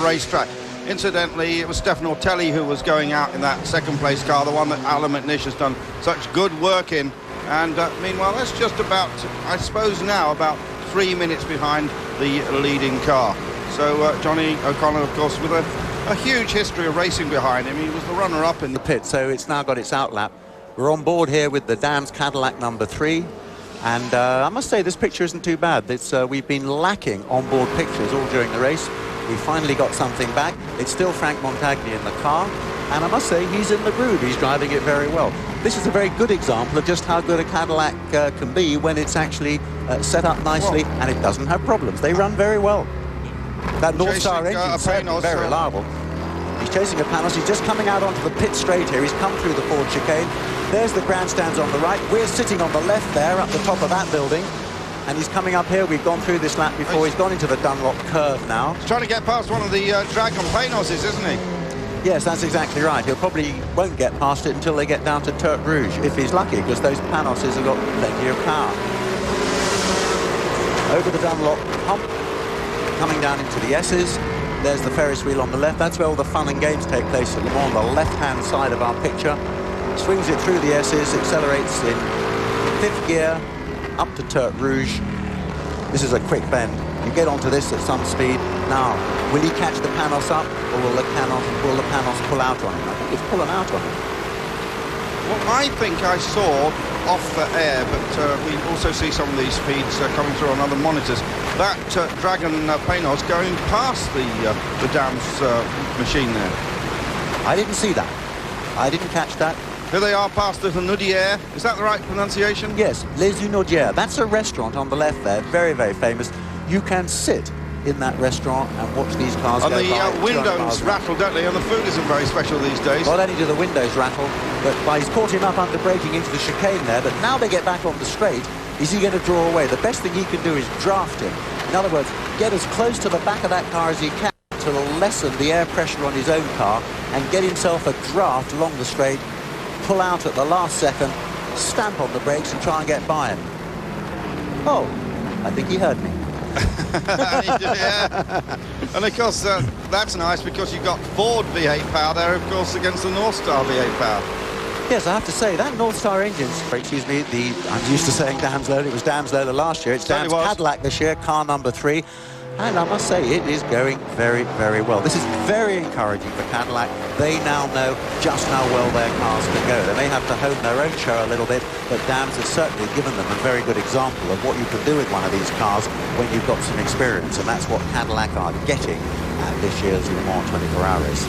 racetrack. Incidentally, it was Stefan Ortelli who was going out in that second place car, the one that Alan McNish has done such good work in. And meanwhile, that's just about, I suppose now, about 3 minutes behind the leading car. So Johnny O'Connor, of course, with a huge history of racing behind him. He was the runner-up in the pit, so it's now got its outlap. We're on board here with the DAMS Cadillac number 3. And I must say, this picture isn't too bad. It's, we've been lacking onboard pictures all during the race. We finally got something back. It's still Franck Montagny in the car. And I must say, he's in the groove. He's driving it very well. This is a very good example of just how good a Cadillac can be when it's actually set up nicely and it doesn't have problems. They run very well. That Northstar engine is certainly very reliable. He's chasing a Panos. He's just coming out onto the pit straight here. He's come through the Ford chicane. There's the grandstands on the right. We're sitting on the left there at the top of that building. And he's coming up here. We've gone through this lap before. He's gone into the Dunlop curve now. He's trying to get past one of the Dragon Panoses, isn't he? Yes, that's exactly right. He'll probably won't get past it until they get down to Turk Rouge, if he's lucky, because those Panoses have got plenty of power. Over the Dunlop hump, coming down into the S's. There's the Ferris wheel on the left. That's where all the fun and games take place at Le Mans, on the left-hand side of our picture. Swings it through the S's, accelerates in 5th gear, up to Turk Rouge. This is a quick bend. You get onto this at some speed. Now, will he catch the Panos up, or will the Panos pull out on him? I think it's pulling out on him. Well, I think I saw off the air, but we also see some of these speeds coming through on other monitors. That Dragon Panos going past the DAMS machine there. I didn't see that. I didn't catch that. Here they are past the Hunaudière. Is that the right pronunciation? Yes, Les Hunaudières. That's a restaurant on the left there, very, very famous. You can sit in that restaurant and watch these cars go by. And the windows rattle, don't they? And the food isn't very special these days. Not only do the windows rattle, but he's caught him up under braking into the chicane there, but now they get back on the straight. Is he going to draw away? The best thing he can do is draft him. In other words, get as close to the back of that car as he can to lessen the air pressure on his own car and get himself a draft along the straight, pull out at the last second, stamp on the brakes and try and get by him. Oh, I think he heard me. Yeah. And of course that's nice because you've got Ford V8 power there, of course, against the Northstar V8 power. Yes, I have to say that Northstar engine, excuse me, I'm used to saying DAMS Lola. It was DAMS Lola last year. It's DAMS Cadillac this year, car number 3. And I must say, it is going very, very well. This is very encouraging for Cadillac. They now know just how well their cars can go. They may have to hone their own show a little bit, but DAMS has certainly given them a very good example of what you can do with one of these cars when you've got some experience. And that's what Cadillac are getting at this year's Le Mans 24-hour race.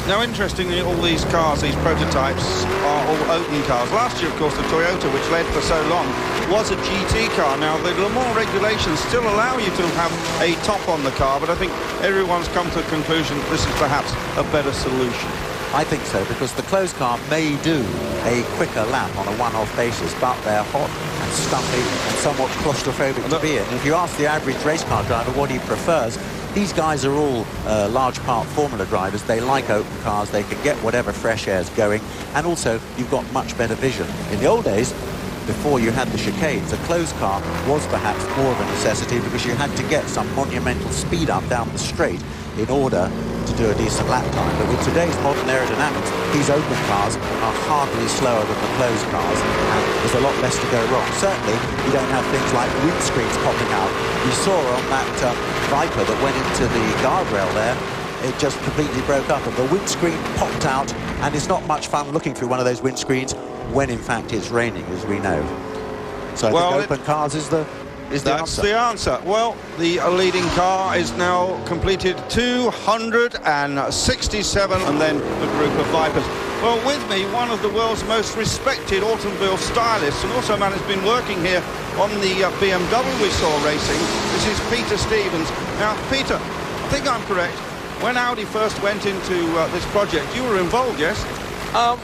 Now, interestingly, all these cars, these prototypes, are all open cars. Last year, of course, the Toyota, which led for so long, was a GT car. Now, the Le Mans regulations still allow you to have a top on the car, but I think everyone's come to the conclusion that this is perhaps a better solution. I think so, because the closed car may do a quicker lap on a one-off basis, but they're hot and stuffy and somewhat claustrophobic to be in. If you ask the average race car driver what he prefers, these guys are all large part Formula drivers. They like open cars. They can get whatever fresh air's going. And also, you've got much better vision. In the old days, before you had the chicanes, a closed car was perhaps more of a necessity because you had to get some monumental speed up down the straight in order to do a decent lap time. But with today's modern aerodynamics, these open cars are hardly slower than the closed cars, and there's a lot less to go wrong. Certainly, you don't have things like windscreens popping out. You saw on that Viper that went into the guardrail there, it just completely broke up, and the windscreen popped out, and it's not much fun looking through one of those windscreens when, in fact, it's raining, as we know. So I think open cars is the That's the answer. Well, the leading car is now completed 267, and then the group of Vipers. Well, with me, one of the world's most respected automobile stylists, and also a man who's been working here on the BMW we saw racing. This is Peter Stevens. Now, Peter, I think I'm correct. When Audi first went into this project, you were involved, yes?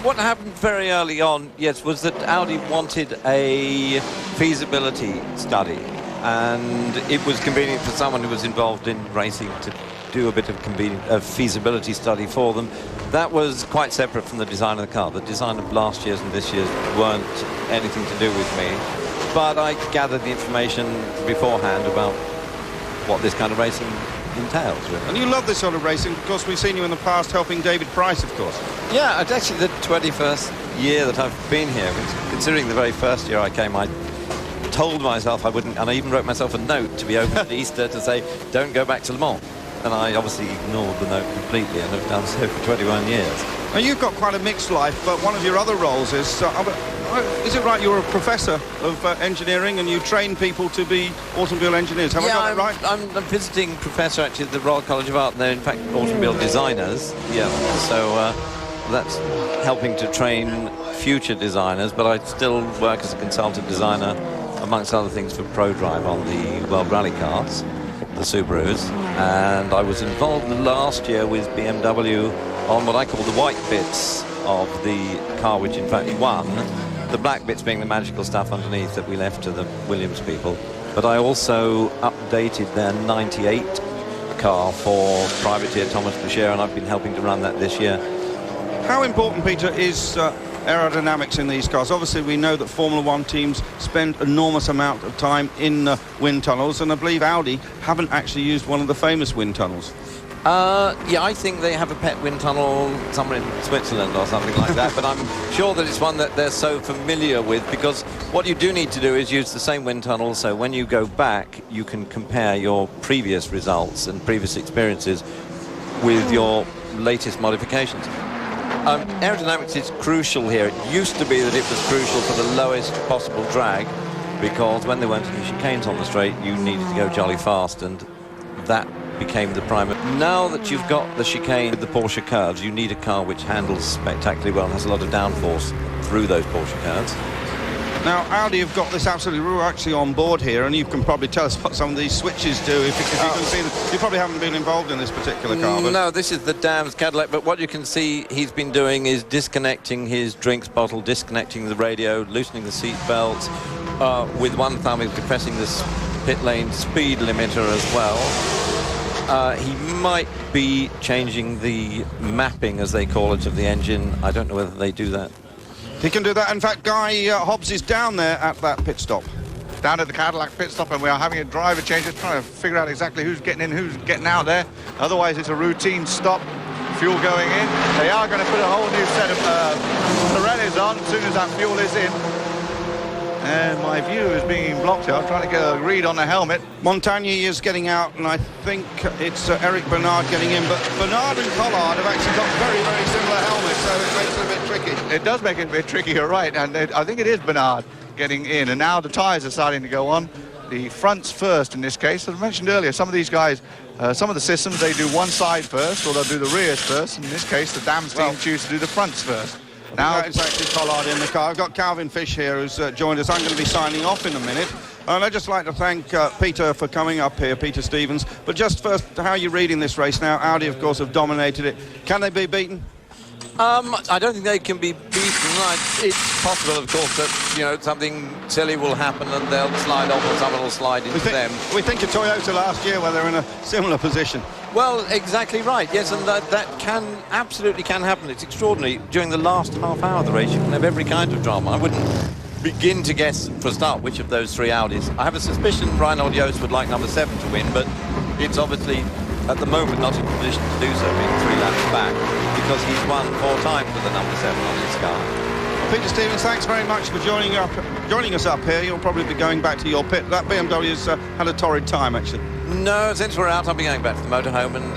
What happened very early on, yes, was that Audi wanted a feasibility study, and it was convenient for someone who was involved in racing to do a bit of feasibility study for them. That was quite separate from the design of the car. The design of last year's and this year's weren't anything to do with me, but I gathered the information beforehand about what this kind of racing entails, really. And you love this sort of racing. Of course, we've seen you in the past helping David Price, of course. Yeah, it's actually the 21st year that I've been here. Considering the very first year I came, I told myself I wouldn't, and I even wrote myself a note to be open at Easter to say, don't go back to Le Mans. And I obviously ignored the note completely and have done so for 21 years. Now, you've got quite a mixed life, but one of your other roles is it right you're a professor of engineering and you train people to be automobile engineers? Have I got that right? I'm a visiting professor actually at the Royal College of Art, and they're in fact automobile designers. Yeah, so that's helping to train future designers, but I still work as a consultant designer, amongst other things, for ProDrive on the World Rally cars, the Subarus, and I was involved last year with BMW on what I call the white bits of the car, which in fact won, the black bits being the magical stuff underneath that we left to the Williams people. But I also updated their 98 car for privateer Thomas Boucher, and I've been helping to run that this year. How important, Peter, is aerodynamics in these cars? Obviously, we know that Formula One teams spend enormous amount of time in wind tunnels, and I believe Audi haven't actually used one of the famous wind tunnels. Yeah, I think they have a pet wind tunnel somewhere in Switzerland or something like that, but I'm sure that it's one that they're so familiar with, because what you do need to do is use the same wind tunnel, so when you go back, you can compare your previous results and previous experiences with your latest modifications. Aerodynamics is crucial here. It used to be that it was crucial for the lowest possible drag, because when there weren't any chicanes on the straight, you needed to go jolly fast, and that became the primer. Now that you've got the chicane with the Porsche curves, you need a car which handles spectacularly well and has a lot of downforce through those Porsche curves. Now, Audi have got this absolutely, we're actually on board here, and you can probably tell us what some of these switches do. If you can see that, you probably haven't been involved in this particular car. But no, this is the DAMS Cadillac, but what you can see he's been doing is disconnecting his drinks bottle, disconnecting the radio, loosening the seat belts. With one thumb, he's depressing this pit lane speed limiter as well. He might be changing the mapping, as they call it, of the engine. I don't know whether they do that. He can do that. In fact, Guy Hobbs is down there at that pit stop. Down at the Cadillac pit stop, and we are having a driver change. Just trying to figure out exactly who's getting in, who's getting out there. Otherwise, it's a routine stop. Fuel going in. They are going to put a whole new set of Pirellis on as soon as that fuel is in. And my view is being blocked here. I'm trying to get a read on the helmet. Montagny is getting out, and I think it's Eric Bernard getting in. But Bernard and Collard have actually got very, very similar helmets, so it makes it a bit tricky. It does make it a bit tricky, you're right. And I think it is Bernard getting in. And now the tyres are starting to go on. The fronts first in this case. As I mentioned earlier, some of these guys, some of the systems, they do one side first, or they'll do the rears first. In this case, the DAMS team choose to do the fronts first. Now it's actually Collard in the car. I've got Calvin Fish here who's joined us. I'm going to be signing off in a minute. And I'd just like to thank Peter for coming up here, Peter Stevens. But just first, how are you reading this race now? Audi, of course, have dominated it. Can they be beaten? I don't think they can be beaten. It's possible, of course, that, you know, something silly will happen and they'll slide off or someone will slide into them. We think of Toyota last year where they're in a similar position. Well, exactly right, yes, and that absolutely can happen. It's extraordinary. During the last half hour of the race, you can have every kind of drama. I wouldn't begin to guess, for a start, which of those three Audis. I have a suspicion Reinhold Jost would like number 7 to win, but it's obviously, at the moment, not in position to do so, being 3 laps back, because he's won 4 times with the number 7 on his car. Peter Stevens, thanks very much for joining us up here. You'll probably be going back to your pit. That BMW's had a torrid time, actually. No, since we're out, I'll be going back to the motorhome and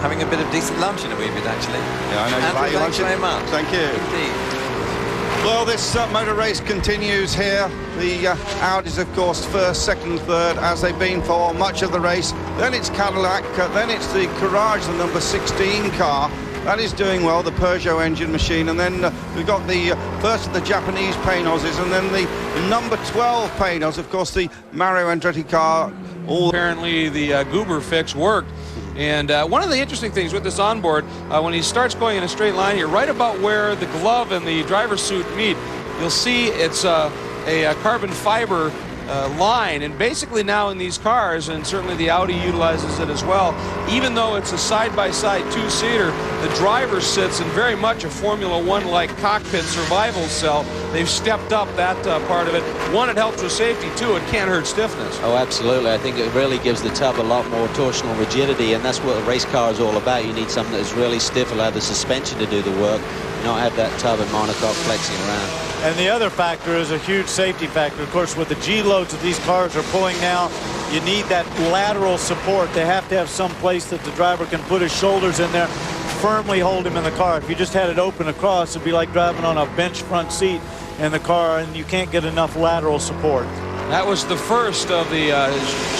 having a bit of decent lunch in a wee bit, actually. Yeah, I know you like your lunch. Thanks very much. Thank you. Indeed. Well, this motor race continues here. The Audis, of course, first, second, third, as they've been for much of the race. Then it's Cadillac, then it's the Courage, the number 16 car. That is doing well, the Peugeot engine machine. And then we've got the first of the Japanese Paynozzes, and then the number 12 Paynoz, of course, the Mario Andretti car. Apparently the Goober fix worked. And one of the interesting things with this onboard, when he starts going in a straight line here, right about where the glove and the driver's suit meet, you'll see it's a carbon fiber line. And basically now in these cars, and certainly the Audi utilizes it as well, even though it's a side-by-side two-seater, the driver sits in very much a Formula One-like cockpit survival cell. They've stepped up that part of it. One, it helps with safety. Two, it can't hurt stiffness. Oh, absolutely. I think it really gives the tub a lot more torsional rigidity, and that's what a race car is all about. You need something that's really stiff, allow the suspension to do the work, not have that tub and monocoque flexing around. And the other factor is a huge safety factor. Of course, with the G-loads that these cars are pulling now, you need that lateral support. They have to have some place that the driver can put his shoulders in there, firmly hold him in the car. If you just had it open across, it'd be like driving on a bench front seat in the car, and you can't get enough lateral support. That was the first of the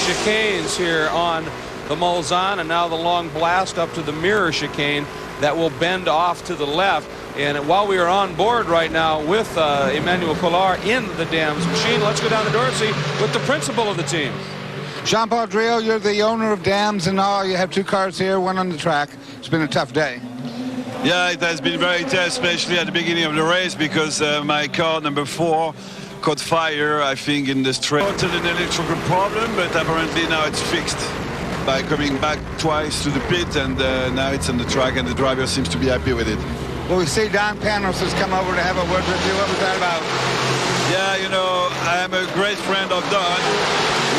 chicanes here on the Mulsanne, and now the long blast up to the mirror chicane that will bend off to the left. And while we are on board right now with Emmanuel Collard in the DAMS machine, let's go down to Dorsey with the principal of the team. Jean-Paul Drio, you're the owner of DAMS and all. You have two cars here, one on the track. It's been a tough day. Yeah, it has been very tough, especially at the beginning of the race, because my car number 4 caught fire, I think, in the straight. It's an electrical problem, but apparently now it's fixed by coming back twice to the pit, and now it's on the track, and the driver seems to be happy with it. Well, we see Don Panos has come over to have a word with you. What was that about? Yeah, you know, I am a great friend of Don.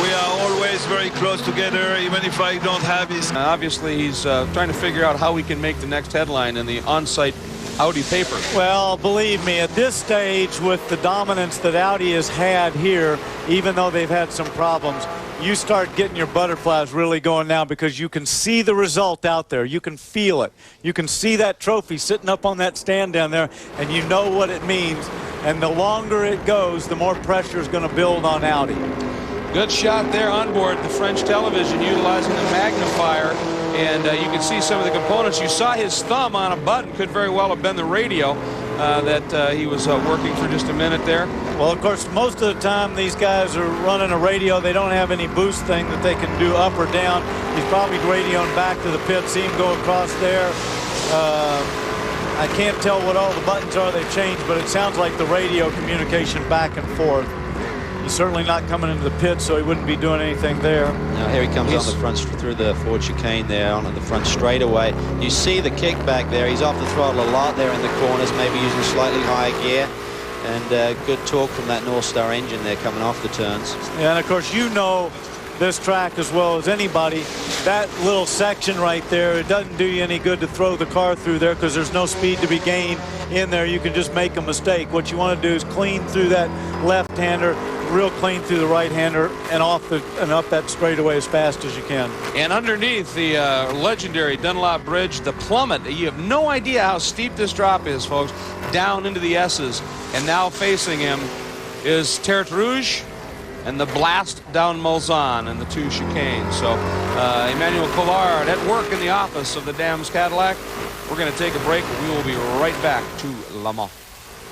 We are always very close together, even if I don't have his... Obviously, he's trying to figure out how we can make the next headline in the on-site Audi paper. Well, believe me, at this stage, with the dominance that Audi has had here, even though they've had some problems, you start getting your butterflies really going now, because you can see the result out there. You can feel it. You can see that trophy sitting up on that stand down there, and you know what it means. And the longer it goes, the more pressure is going to build on Audi. Good shot there on board the French television, utilizing the magnifier, and you can see some of the components. You saw his thumb on a button, could very well have been the radio that he was working for just a minute there. Well, of course, most of the time these guys are running a radio. They don't have any boost thing that they can do up or down. He's probably radioing back to the pit. See him go across there. I can't tell what all the buttons are they've changed, but it sounds like the radio communication back and forth. He's certainly not coming into the pit, so he wouldn't be doing anything there. Now here he comes on the front through the forward chicane there onto the front straightaway. You see the kickback there. He's off the throttle a lot there in the corners, maybe using slightly higher gear. And good torque from that Northstar engine there coming off the turns. Yeah, and of course you know this track as well as anybody. That little section right there, it doesn't do you any good to throw the car through there, because there's no speed to be gained in there. You can just make a mistake. What you want to do is clean through that left-hander, real clean through the right-hander, and off and up that straightaway as fast as you can. And underneath the legendary Dunlop Bridge, the plummet, you have no idea how steep this drop is, folks, down into the S's. And now facing him is Terre Rouge and the blast down Mulsanne and the two chicanes. So Emmanuel Collard at work in the office of the DAMS Cadillac. We're going to take a break, and we will be right back to Le Mans.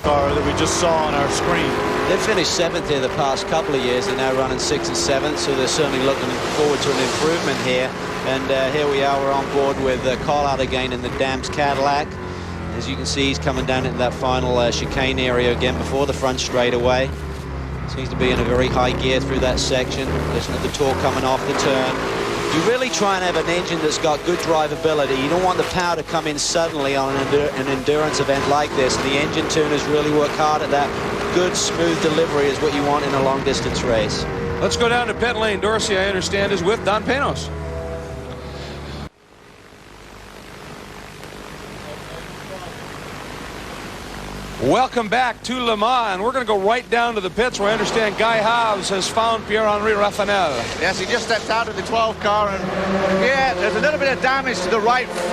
Car that we just saw on our screen. They've finished 7th here the past couple of years. They're now running 6th and 7th, so they're certainly looking forward to an improvement here. And here we are, we're on board with Collard again in the DAMS Cadillac. As you can see, he's coming down into that final chicane area again before the front straightaway. Seems to be in a very high gear through that section. Listen to the torque coming off the turn. You really try and have an engine that's got good drivability. You don't want the power to come in suddenly on an endurance event like this. And the engine tuners really work hard at that. Good, smooth delivery is what you want in a long-distance race. Let's go down to pit lane. Dorsey, I understand, is with Don Panos. Welcome back to Le Mans, and we're going to go right down to the pits where I understand Guy Hobbs has found Pierre-Henri Raffanel. Yes, he just stepped out of the 12 car, and yeah, there's a little bit of damage to the right front.